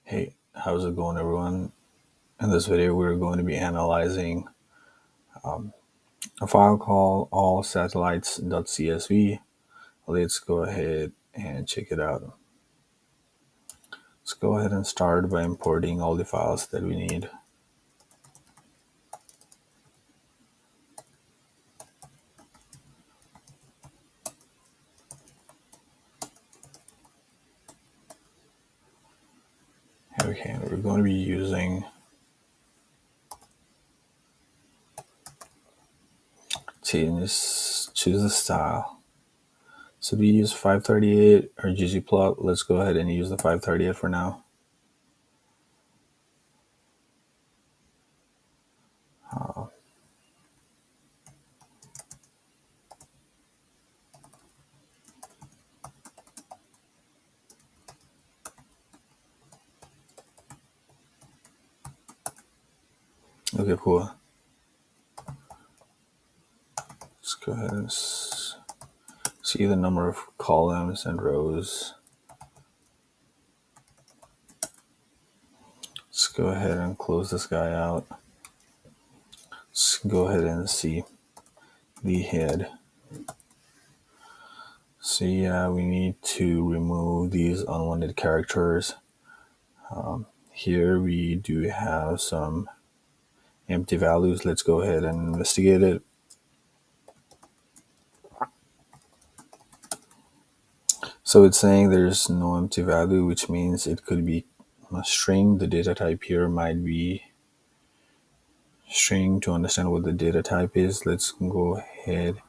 Hey, how's it going, everyone? In this video, we're going to be analyzing a file called allsatellites.csv. Let's go ahead and check it out. Let's go ahead and start by importing all the files that we need. Okay, we're going to be using choose the style. So we use 538 or ggplot. Let's go ahead and use the 538 for now. Okay, cool. Let's go ahead and see the number of columns and rows. Let's go ahead and close this guy out. Let's go ahead and see the head. So yeah, we need to remove these unwanted characters. Here we do have some empty values. Let's go ahead and investigate it. So it's saying there's no empty value, which means it could be a string. The data type here might be string. To understand what the data type is, let's go ahead.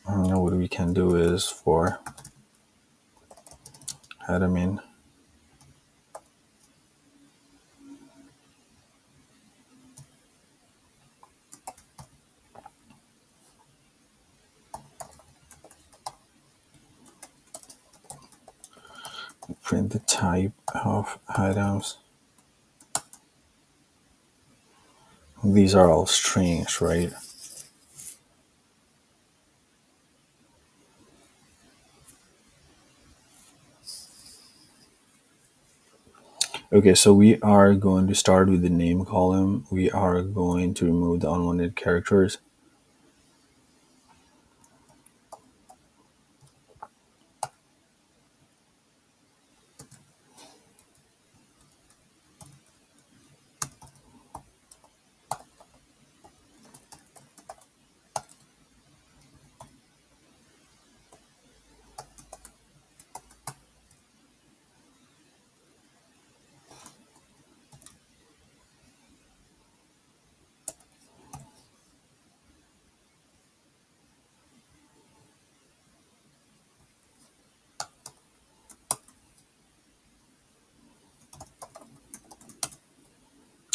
What we can do is for admin print the type of items. These are all strings, right? Okay, so we are going to start with the name column. We are going to remove the unwanted characters.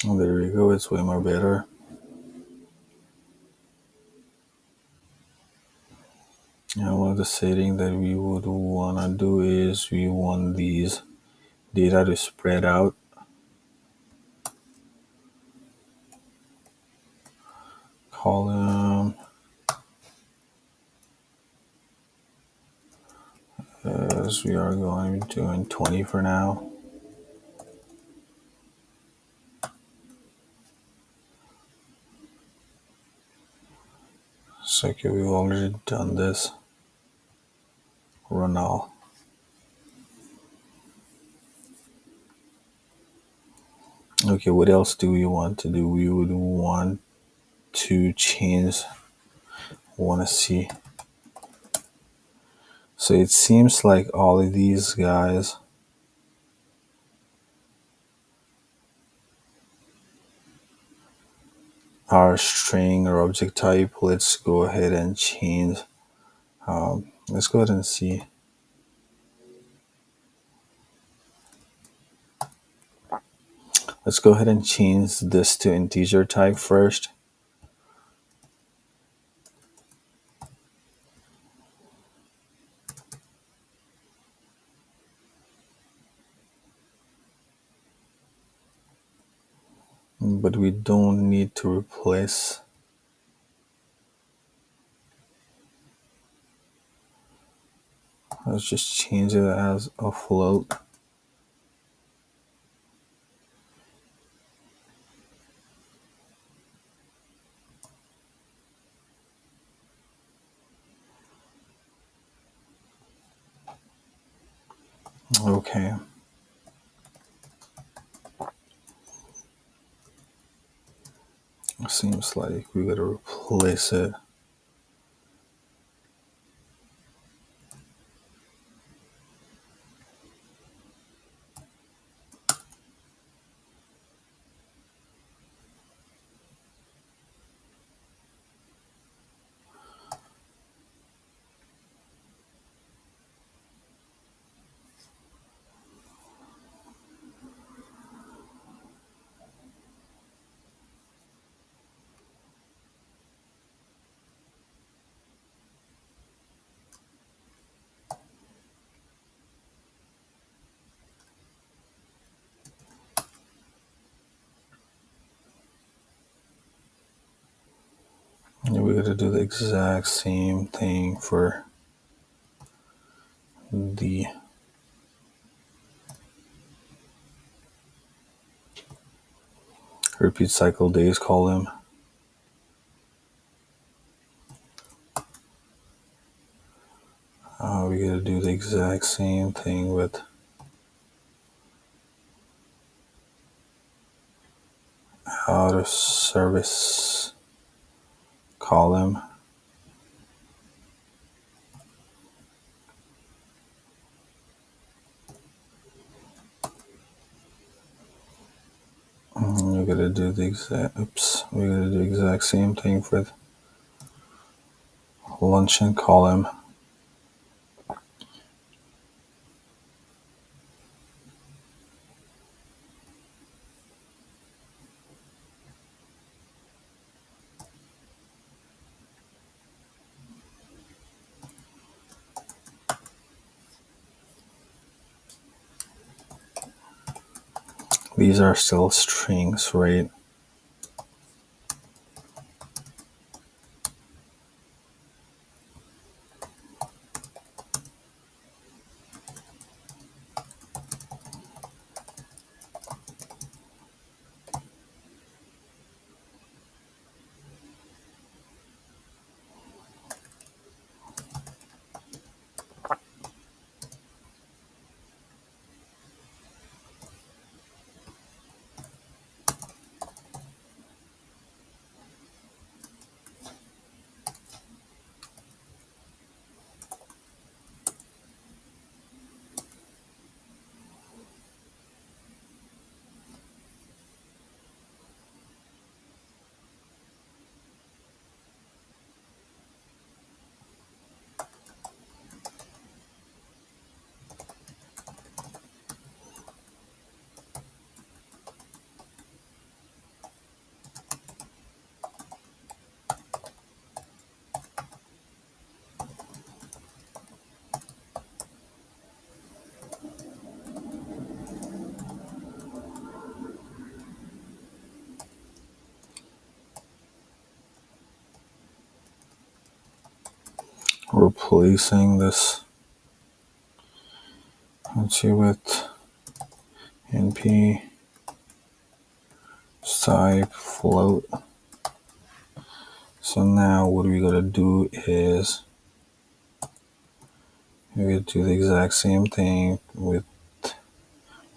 Oh, there we go, it's way more better. Now one of the settings that we would want to do is we want these data to spread out. Column as we are going to do 20 for now. So okay, we've already done this. Run all. Okay, what else do we want to do? We would want to change, want to see. So it seems like all of these guys are string or object type. Let's go ahead and change. Let's go ahead and see. Let's go ahead and change this to integer type first. But we don't need to replace. Let's just change it as a float. Okay. Seems like we gotta replace it. And we gotta do the exact same thing for the repeat cycle days column. We gotta do the exact same thing with out of service column. We're gonna do the exact same thing for luncheon column. These are still strings, right? Replacing this with np type float. So now what we gotta do is we gotta do the exact same thing with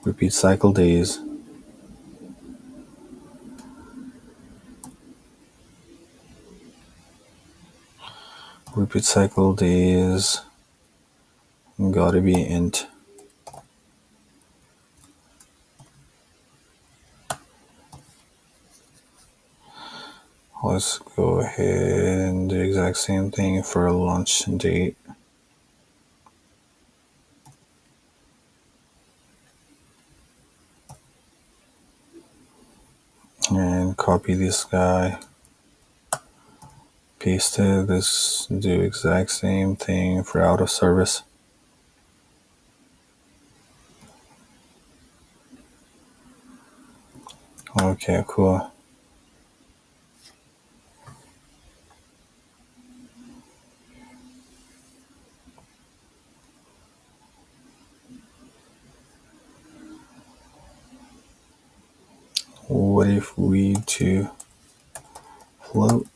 repeat cycle days. Repeat cycle days gotta be int. Let's go ahead and do the exact same thing for launch date. And copy this guy, paste it. Let's do exact same thing for out of service. Okay, cool. What if we do float?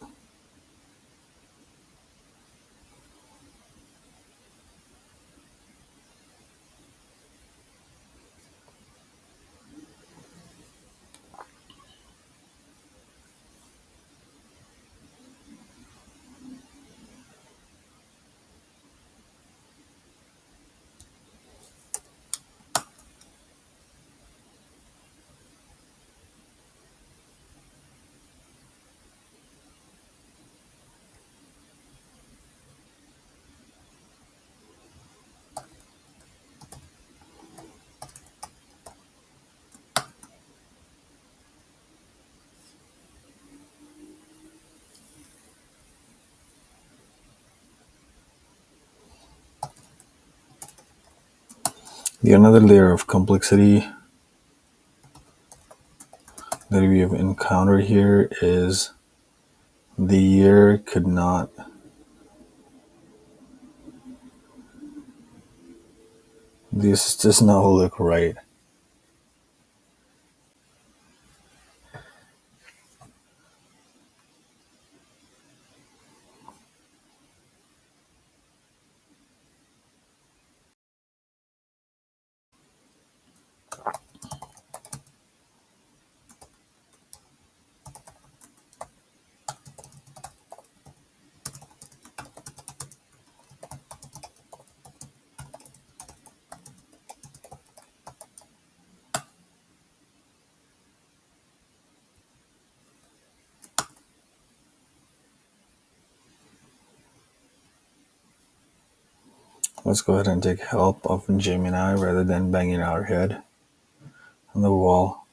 The another layer of complexity that we have encountered here is the year could not, this does not look right. Let's go ahead and take help of Gemini rather than banging our head on the wall.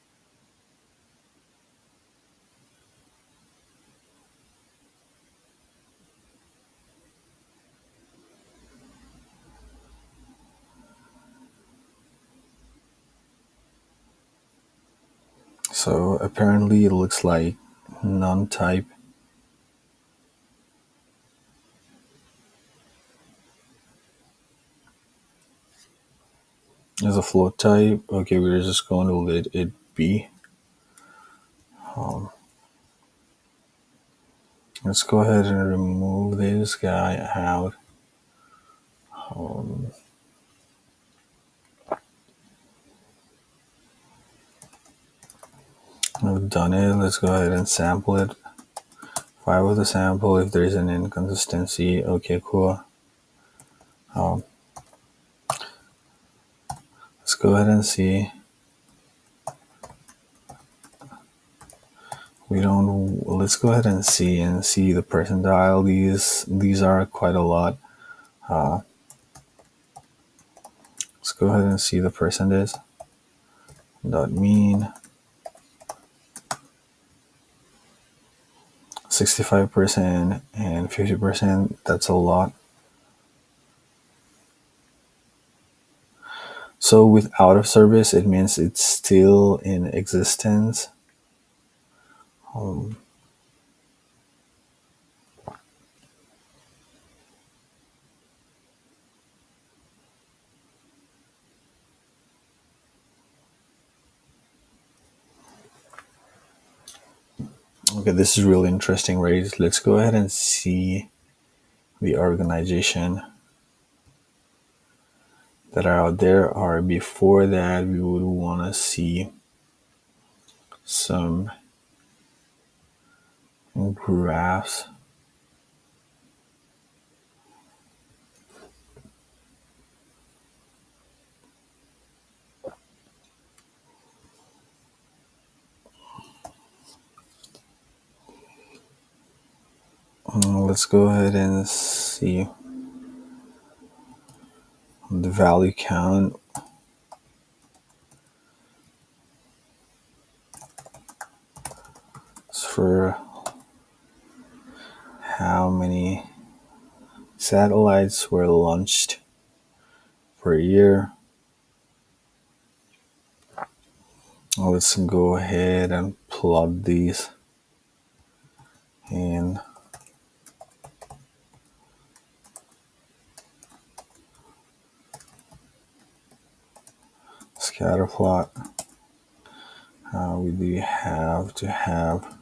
So apparently it looks like non-type is a float type. Okay, we're just going to let it be. Let's go ahead and remove this guy out. I've done it. Let's go ahead and sample it. Fire with the sample if there's an inconsistency. Okay, cool. Let's go ahead and see. Let's go ahead and see the percentile. These are quite a lot. Let's go ahead and see the percentage. Dot mean 65% and 50%. That's a lot. So with out of service, it means it's still in existence. Okay, this is really interesting, right? Let's go ahead and see the organization that are out there. Or before that, we would want to see some graphs. Let's go ahead and see the value count for how many satellites were launched per year. Let's go ahead and plot these in scatter plot. We do have to have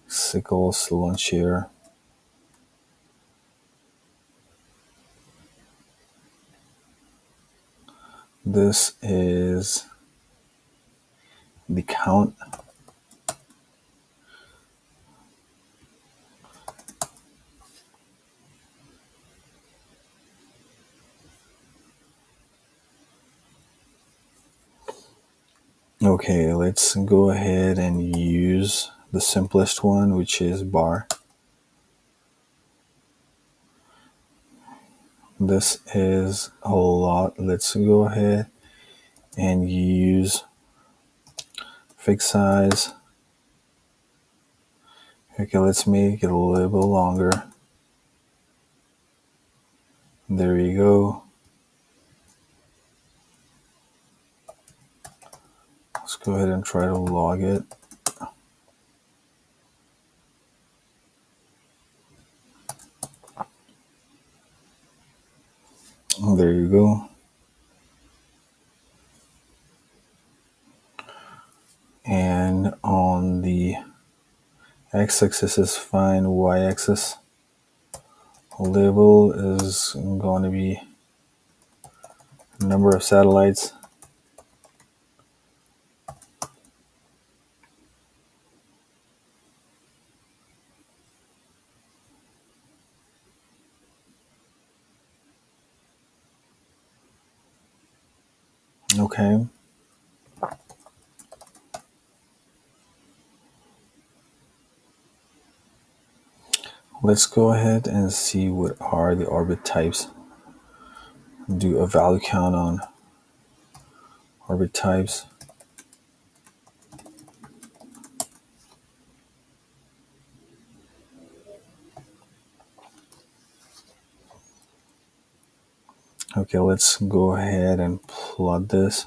sickles launch here. This is the count. Okay, let's go ahead and use the simplest one, which is bar. This is a lot. Let's go ahead and use fixed size. Okay, let's make it a little bit longer. There we go. Let's go ahead and try to log it. There you go. And on the x-axis is fine, y-axis label is going to be number of satellites. Okay. Let's go ahead and see what are the orbit types. Do a value count on orbit types. Okay, let's go ahead and plot this.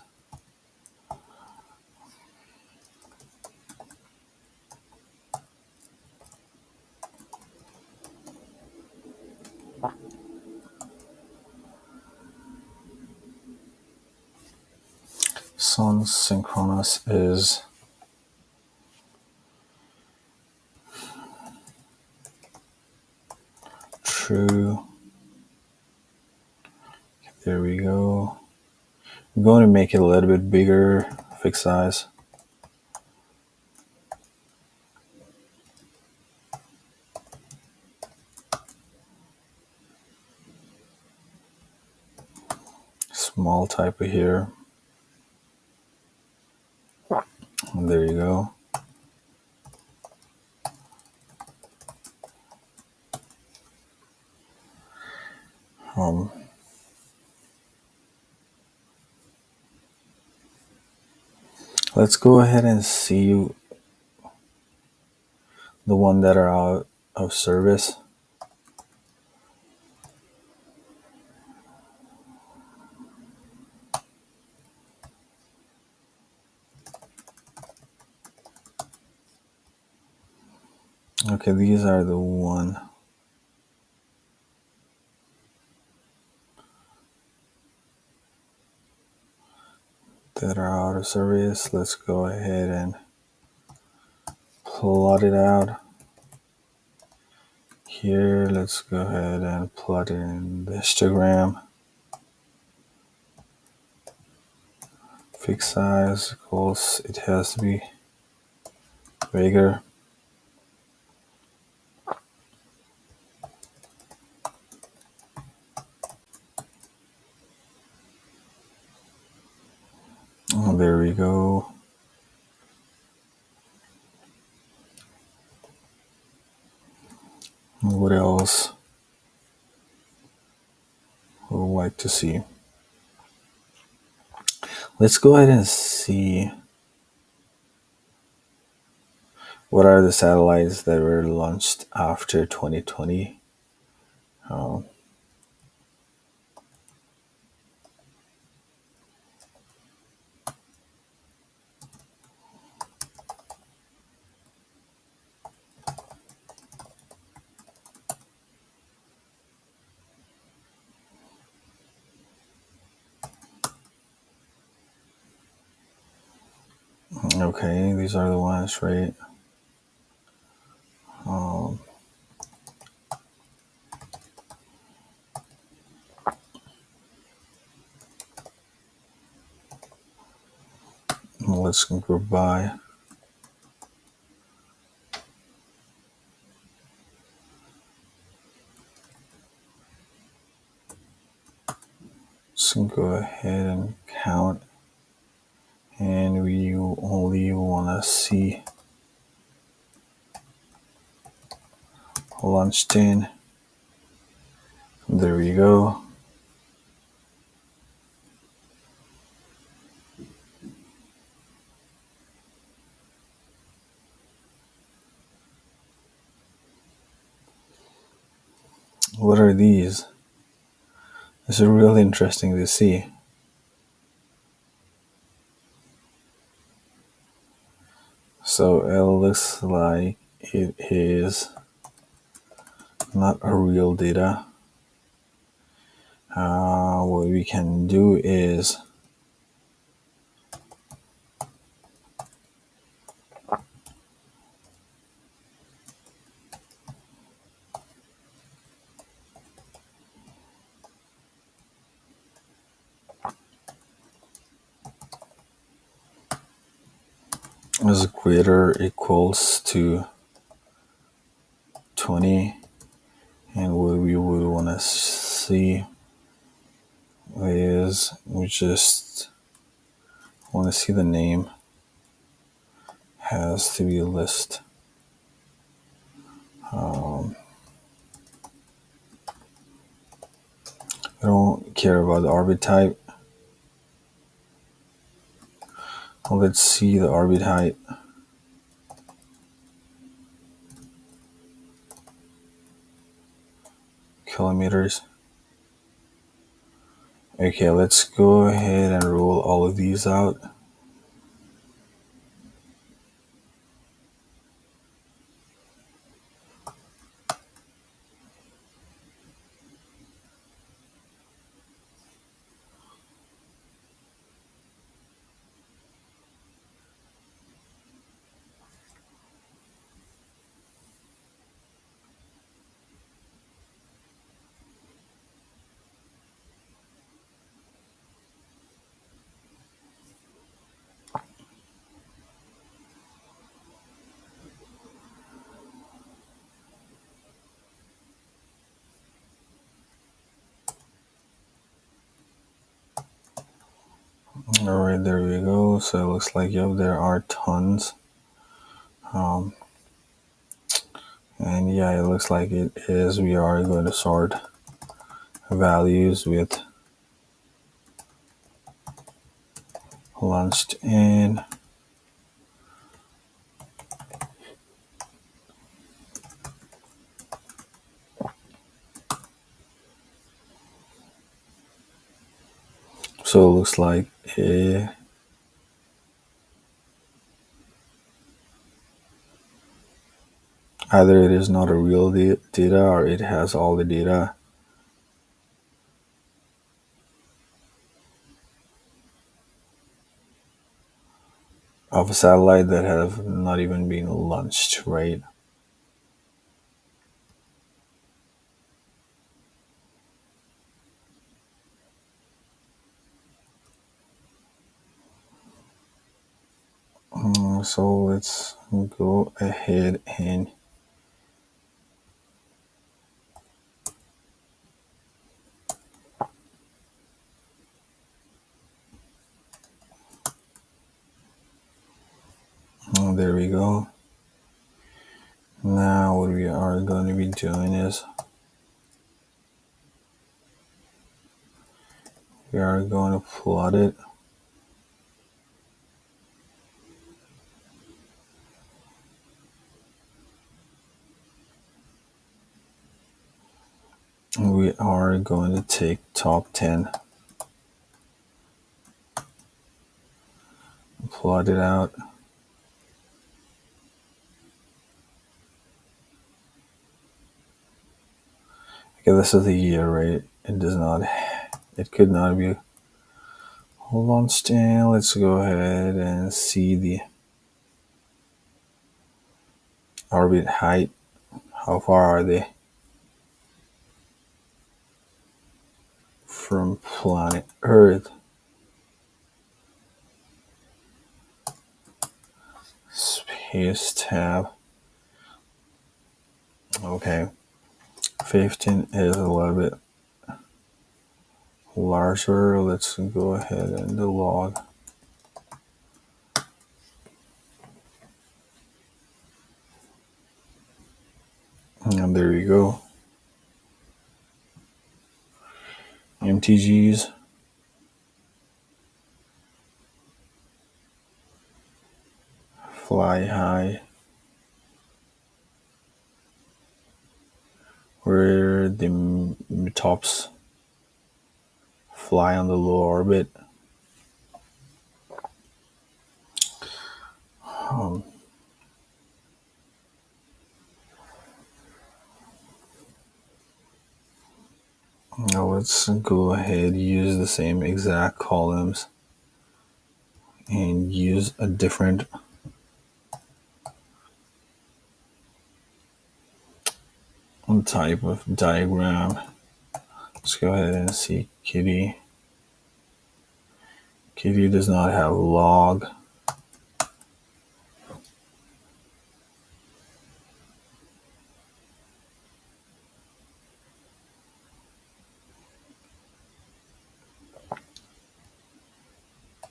Sun synchronous is true. There we go. I'm going to make it a little bit bigger, fixed size. Small typo here. And there you go. Let's go ahead and see the one that are out of service. Okay, these are the one that are out of service. Let's go ahead and plot it out. Here, let's go ahead and plot it in the histogram. Fixed size equals, it has to be bigger. Oh, there we go. What else would like to see? Let's go ahead and see what are the satellites that were launched after 2020. Okay, these are the ones, right? Let's group by. Let's go ahead and count, and we only want to see launched in. There we go. What are these? This is really interesting to see. So it looks like it is not a real data. What we can do is as greater equals to 20, and what we would want to see is we just want to see the name has to be a list. I don't care about the arbit type. Let's see the arbit height. Kilometers. Okay, let's go ahead and rule all of these out. All right, there we go. So it looks like, yep, there are tons. And yeah, it looks like it is. We are going to sort values with launched in. So it looks like either it is not a real data or it has all the data of a satellite that have not even been launched, right? So let's go ahead and there we go. Now what we are going to be doing is we are going to plot it. We are going to take top 10, plot it out. Okay, this is the year, right? It could not be launched in. Let's go ahead and see orbit height. How far are they from planet Earth? Space tab. Okay. 15 is a little bit larger. Let's go ahead and the log. And there you go. MTGs. Fly high. Where the tops fly on the low orbit. Now let's go ahead, use the same exact columns and use a different type of diagram. Let's go ahead and see Kitty. Kitty does not have log.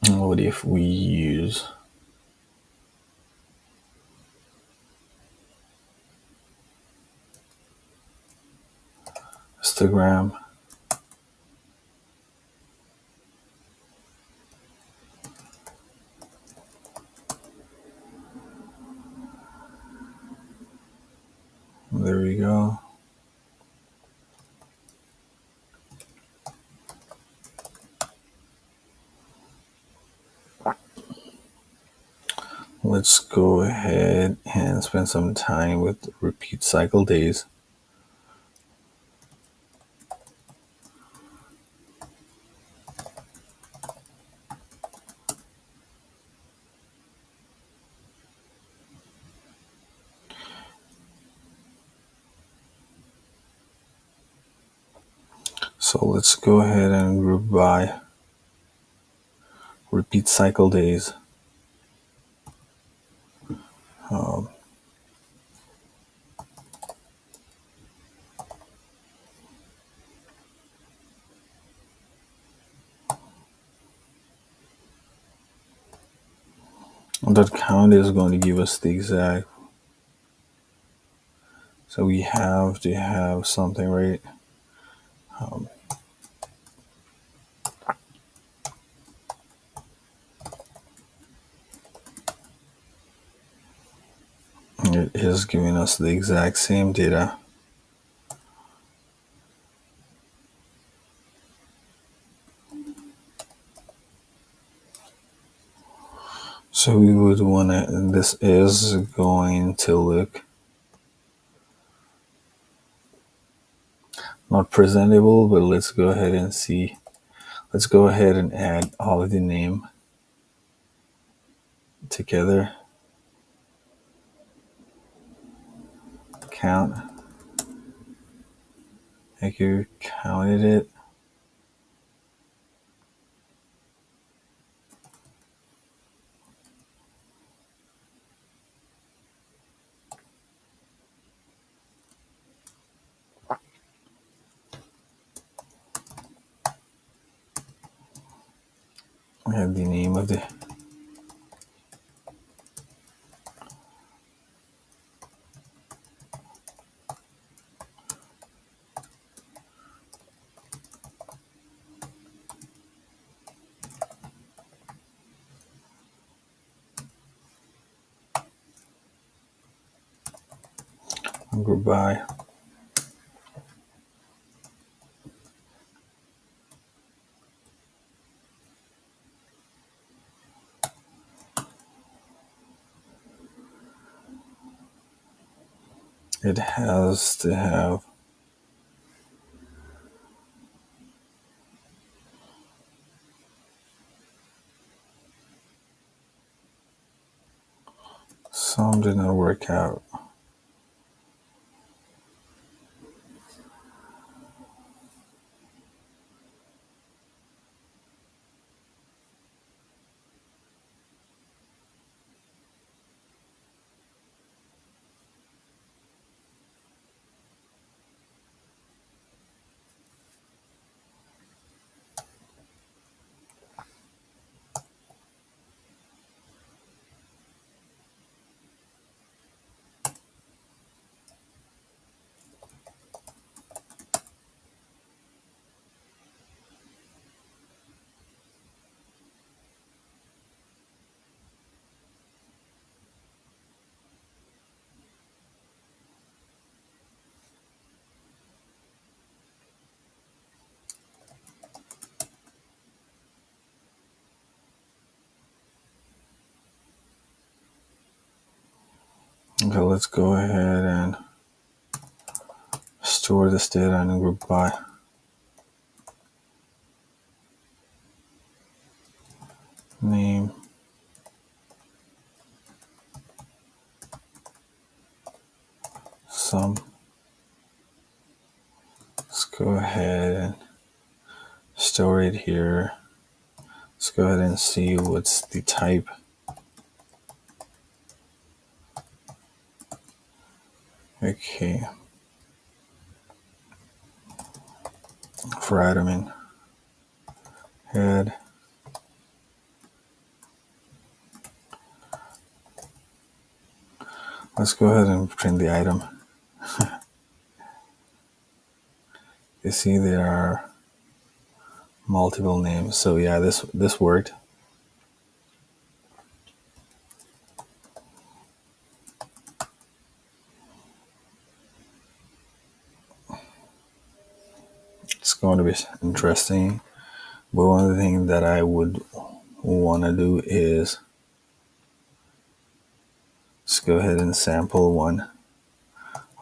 What if we use histogram? There we go. Let's go ahead and spend some time with repeat cycle days. So let's go ahead and group by repeat cycle days. That count is going to give us the exact. So we have to have something, right? It is giving us the exact same data. So we would want to, this is going to look not presentable, but let's go ahead and see. Let's go ahead and add all of the name together. Count. Like you counted it. I have the name of the group by. It has to have some did not work out. Okay, let's go ahead and store this data in a group by name, sum. Let's go ahead and store it here. Let's go ahead and see what's the type. Okay. For item in head. Let's go ahead and print the item. You see there are multiple names. So yeah, this worked. It's going to be interesting. But one of the things that I would want to do is let's go ahead and sample one.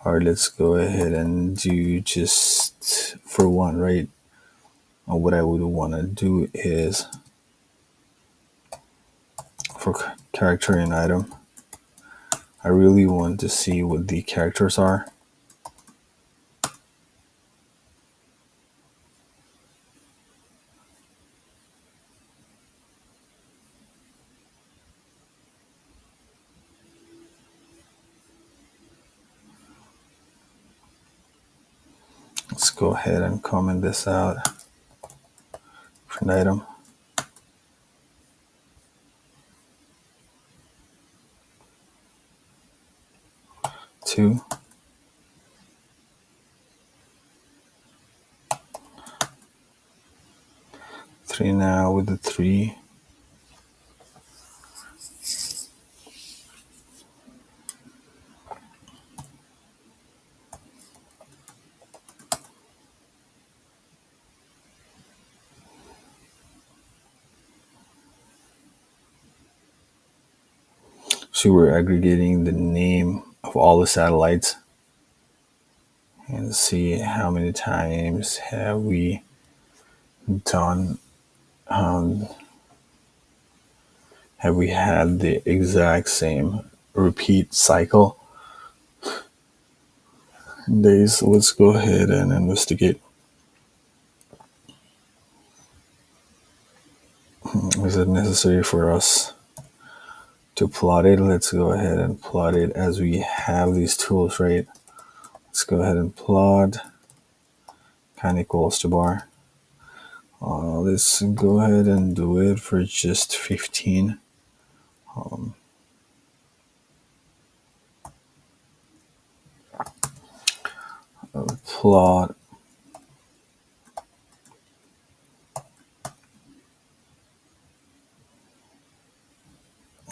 Or let's go ahead and do just for one, right? And what I would want to do is for character and item, I really want to see what the characters are. Let's go ahead and comment this out. Print item. 2. Three now with the 3. So we're aggregating the name of all the satellites and see how many times have we done, have we had the exact same repeat cycle days. Let's go ahead and investigate. Is it necessary for us to plot it? Let's go ahead and plot it as we have these tools, right? Let's go ahead and plot kind equals to bar. Let's go ahead and do it for just 15. Plot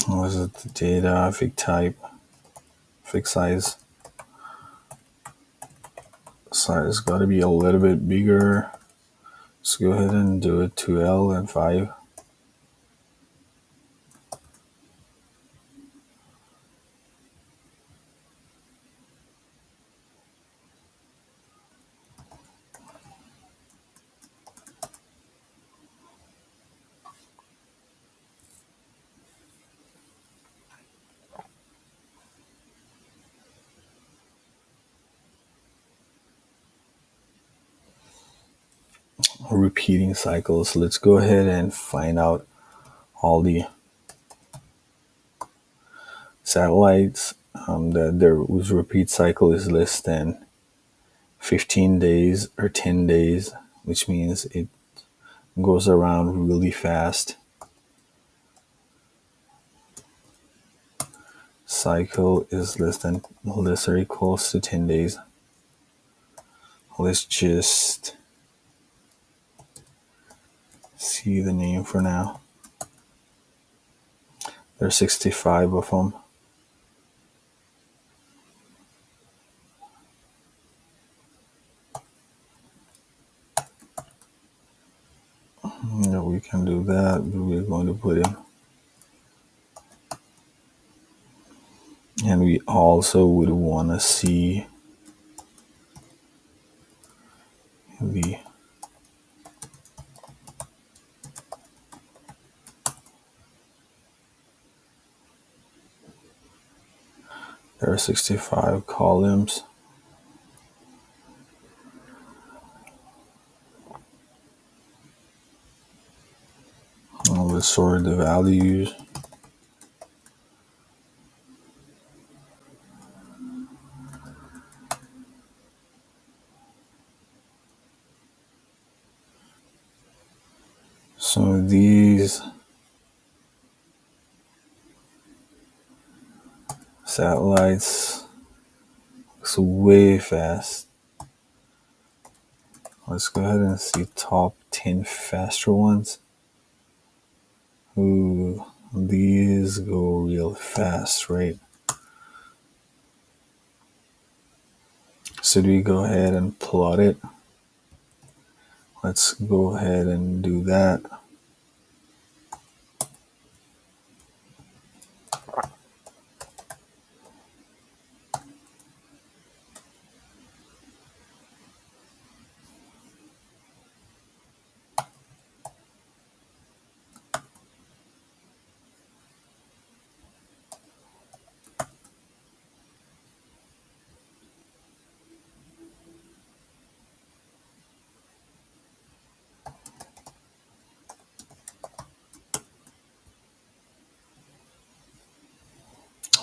was it the data, fig type, fig size. Size got to be a little bit bigger. Let's go ahead and do it 2L and 5. Repeating cycles. Let's go ahead and find out all the satellites that their whose repeat cycle is less than 15 days or 10 days, which means it goes around really fast. Cycle is less or equals to 10 days. Let's just see the name for now. There's 65 of them. No, we can do that. We're going to put in And we also would want to see the there are 65 columns. Let's sort the values. So these satellites looks way fast. Let's go ahead and see top 10 faster ones. Ooh, these go real fast, right? So do we go ahead and plot it? Let's go ahead and do that.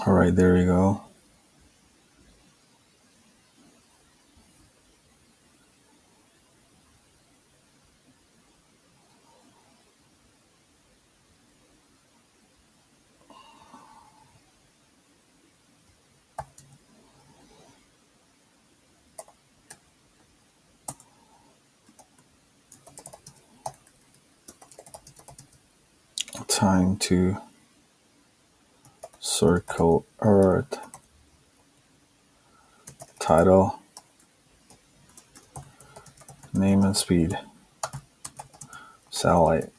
All right, there we go. Time to circle Earth. Title, name and speed, satellite.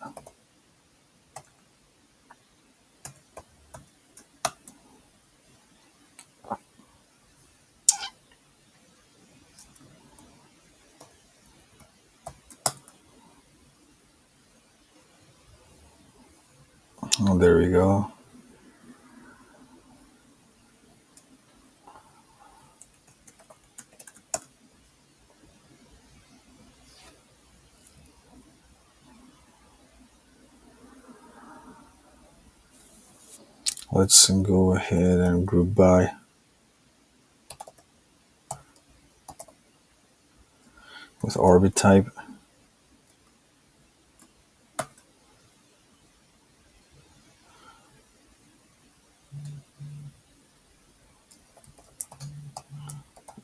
Oh, there we go. Let's go ahead and group by. With orbit type.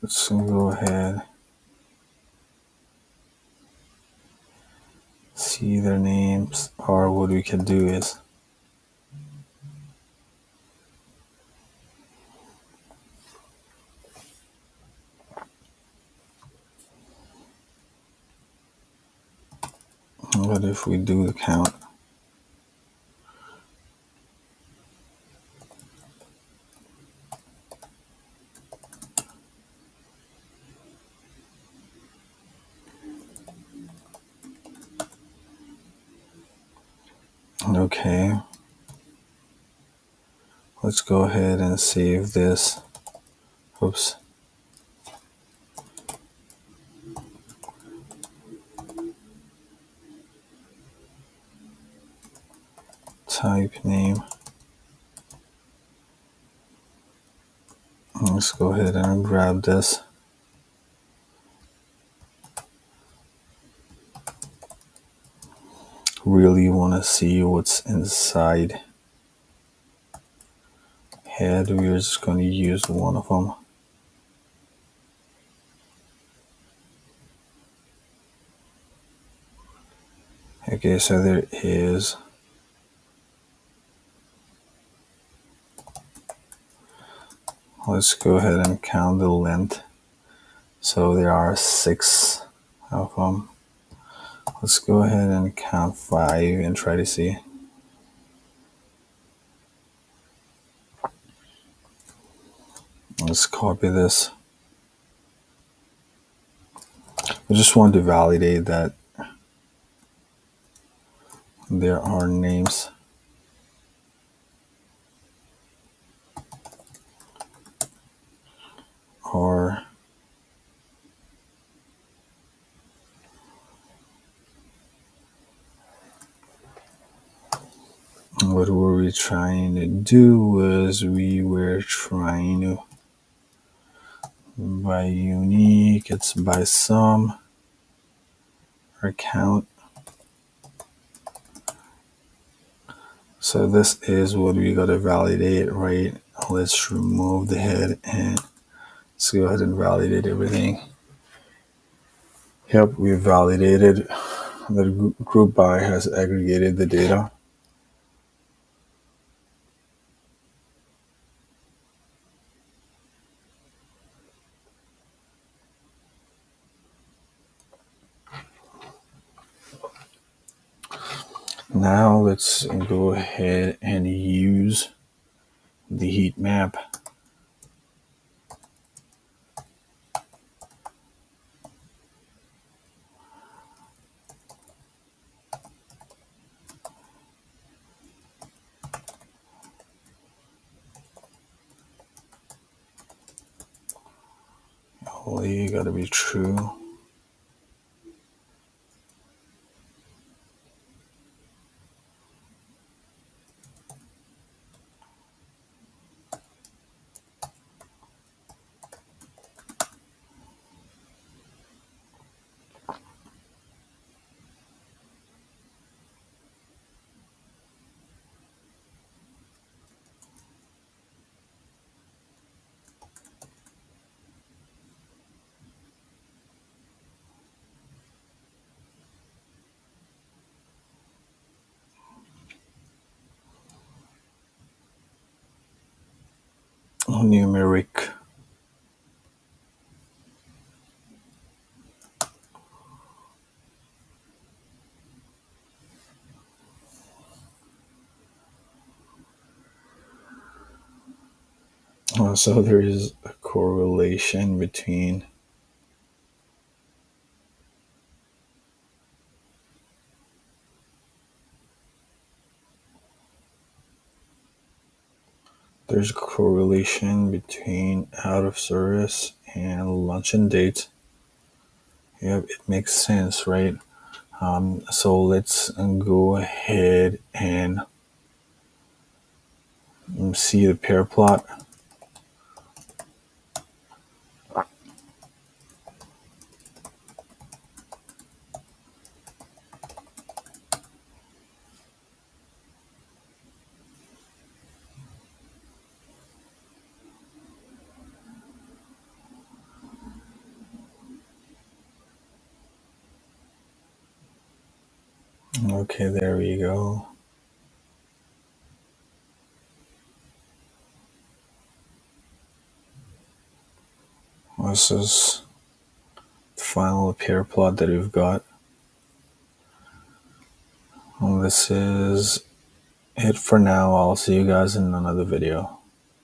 Let's go ahead. See their names, or what we can do is what if we do the count? Okay. Let's go ahead and save this. Oops. Type name. Let's go ahead and grab this. Really want to see what's inside. Head, we're just going to use one of them. Okay, so there is let's go ahead and count the length. So there are 6 of them. Let's go ahead and count 5 and try to see. Let's copy this. I just want to validate that there are names. Or what were we trying to do was we were trying to, by unique, it's by sum or count. So this is what we got to validate, right? Let's remove the head and let's go ahead and validate everything. Yep, we validated that group by has aggregated the data. Now let's go ahead and use the heat map. Holy, gotta be true. Numeric. So there is a correlation between there's a correlation between out of service and luncheon date. Yep, it makes sense, right? So let's go ahead and see the pair plot. Okay, there we go. This is the final pair plot that we've got. This is it for now. I'll see you guys in another video.